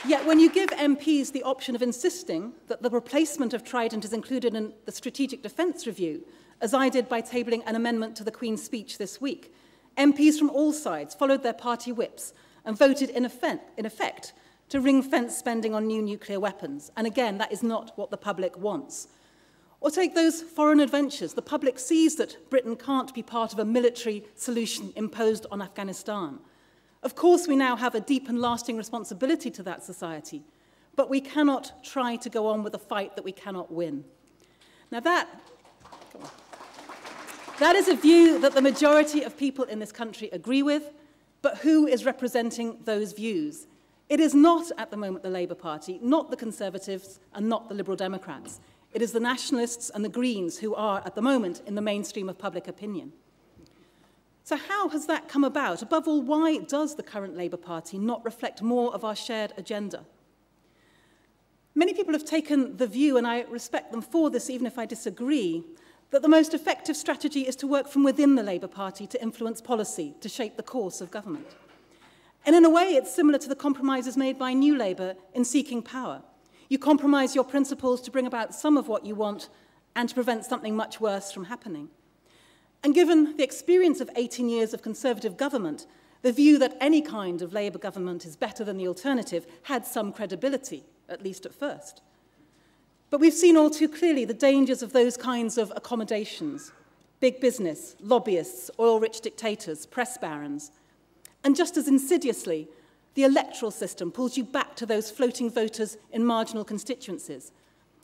Yet when you give MPs the option of insisting that the replacement of Trident is included in the Strategic Defence Review, as I did by tabling an amendment to the Queen's speech this week, MPs from all sides followed their party whips and voted in effect to ring-fence spending on new nuclear weapons. And again, that is not what the public wants. Or take those foreign adventures. The public sees that Britain can't be part of a military solution imposed on Afghanistan. Of course, we now have a deep and lasting responsibility to that society, but we cannot try to go on with a fight that we cannot win. Now that is a view that the majority of people in this country agree with, but who is representing those views? It is not, at the moment, the Labour Party, not the Conservatives, and not the Liberal Democrats. It is the Nationalists and the Greens who are, at the moment, in the mainstream of public opinion. So how has that come about? Above all, why does the current Labour Party not reflect more of our shared agenda? Many people have taken the view, and I respect them for this even if I disagree, that the most effective strategy is to work from within the Labour Party to influence policy, to shape the course of government. And in a way, it's similar to the compromises made by New Labour in seeking power. You compromise your principles to bring about some of what you want and to prevent something much worse from happening. And given the experience of 18 years of Conservative government, the view that any kind of Labour government is better than the alternative had some credibility, at least at first. But we've seen all too clearly the dangers of those kinds of accommodations: big business, lobbyists, oil-rich dictators, press barons. And just as insidiously, the electoral system pulls you back to those floating voters in marginal constituencies.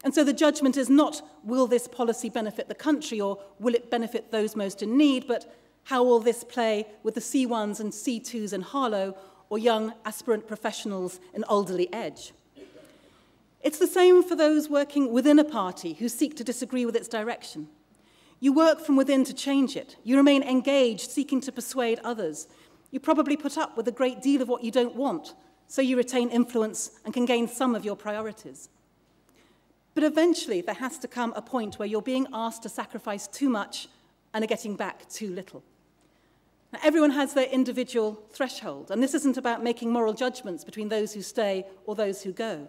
And so the judgment is not, will this policy benefit the country or will it benefit those most in need, but how will this play with the C1s and C2s in Harlow or young aspirant professionals in Alderley Edge? It's the same for those working within a party who seek to disagree with its direction. You work from within to change it. You remain engaged, seeking to persuade others. You probably put up with a great deal of what you don't want, so you retain influence and can gain some of your priorities. But eventually, there has to come a point where you're being asked to sacrifice too much and are getting back too little. Now, everyone has their individual threshold, and this isn't about making moral judgments between those who stay or those who go.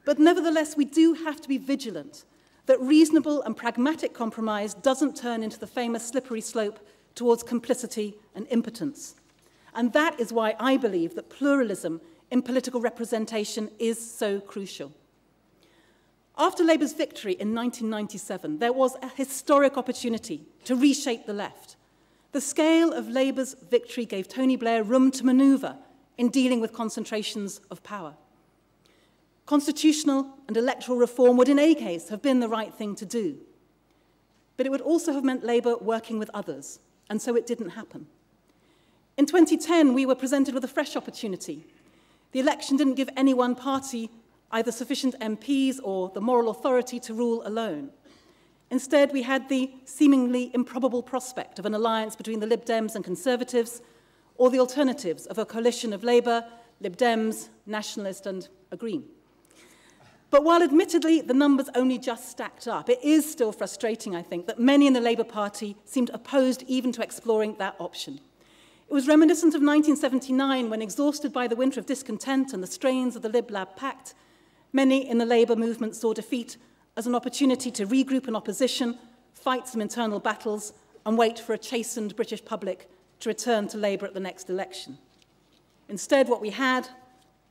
But nevertheless, we do have to be vigilant that reasonable and pragmatic compromise doesn't turn into the famous slippery slope towards complicity and impotence. And that is why I believe that pluralism in political representation is so crucial. After Labour's victory in 1997, there was a historic opportunity to reshape the left. The scale of Labour's victory gave Tony Blair room to manoeuvre in dealing with concentrations of power. Constitutional and electoral reform would in any case have been the right thing to do. But it would also have meant Labour working with others, and so it didn't happen. In 2010, we were presented with a fresh opportunity. The election didn't give any one party either sufficient MPs or the moral authority to rule alone. Instead, we had the seemingly improbable prospect of an alliance between the Lib Dems and Conservatives, or the alternatives of a coalition of Labour, Lib Dems, Nationalist and a Green. But while admittedly the numbers only just stacked up, it is still frustrating, I think, that many in the Labour Party seemed opposed even to exploring that option. It was reminiscent of 1979 when, exhausted by the winter of discontent and the strains of the Lib-Lab Pact, many in the Labour movement saw defeat as an opportunity to regroup in opposition, fight some internal battles, and wait for a chastened British public to return to Labour at the next election. Instead, what we had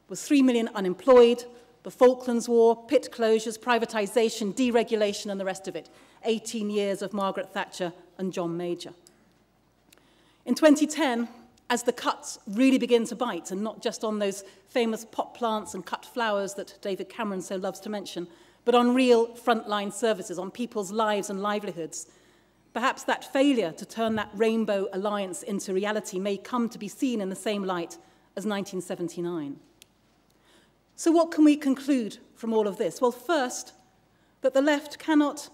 was 3 million unemployed, the Falklands War, pit closures, privatisation, deregulation, and the rest of it. 18 years of Margaret Thatcher and John Major. In 2010, as the cuts really begin to bite, and not just on those famous pot plants and cut flowers that David Cameron so loves to mention, but on real frontline services, on people's lives and livelihoods, perhaps that failure to turn that rainbow alliance into reality may come to be seen in the same light as 1979. So what can we conclude from all of this? Well, first, that the left cannot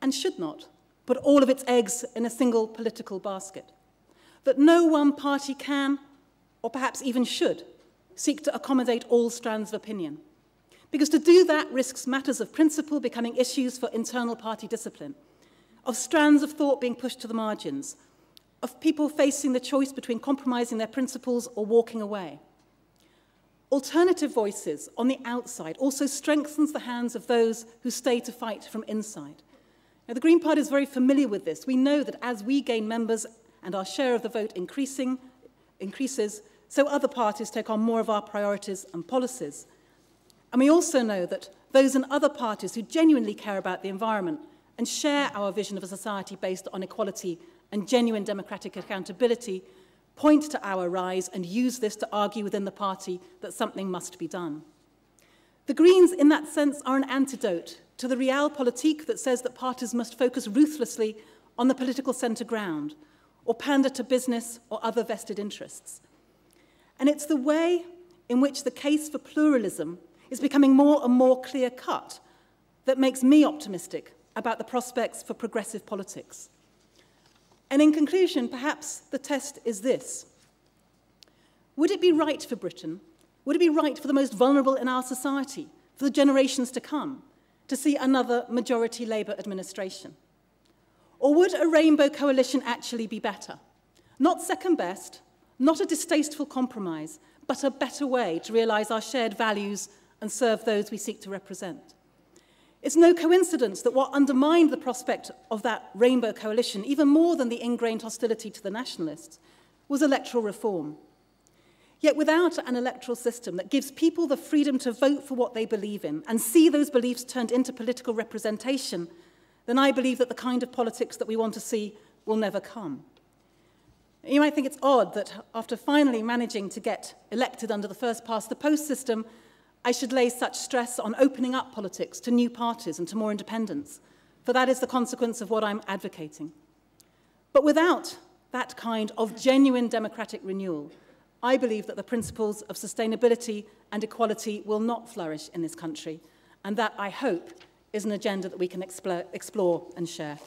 and should not put all of its eggs in a single political basket. That no one party can, or perhaps even should, seek to accommodate all strands of opinion. Because to do that risks matters of principle becoming issues for internal party discipline, of strands of thought being pushed to the margins, of people facing the choice between compromising their principles or walking away. Alternative voices on the outside also strengthens the hands of those who stay to fight from inside. Now, the Green Party is very familiar with this. We know that as we gain members and our share of the vote increases, so other parties take on more of our priorities and policies. And we also know that those in other parties who genuinely care about the environment and share our vision of a society based on equality and genuine democratic accountability point to our rise and use this to argue within the party that something must be done. The Greens, in that sense, are an antidote to the realpolitik that says that parties must focus ruthlessly on the political centre ground or pander to business or other vested interests. And it's the way in which the case for pluralism is becoming more and more clear-cut that makes me optimistic about the prospects for progressive politics. And in conclusion, perhaps the test is this. Would it be right for Britain, would it be right for the most vulnerable in our society, for the generations to come, to see another majority Labour administration? Or would a rainbow coalition actually be better? Not second best, not a distasteful compromise, but a better way to realise our shared values and serve those we seek to represent. It's no coincidence that what undermined the prospect of that rainbow coalition, even more than the ingrained hostility to the nationalists, was electoral reform. Yet without an electoral system that gives people the freedom to vote for what they believe in and see those beliefs turned into political representation, then I believe that the kind of politics that we want to see will never come. You might think it's odd that after finally managing to get elected under the first-past-the-post system, I should lay such stress on opening up politics to new parties and to more independence, for that is the consequence of what I'm advocating. But without that kind of genuine democratic renewal, I believe that the principles of sustainability and equality will not flourish in this country, and that, I hope, is an agenda that we can explore and share.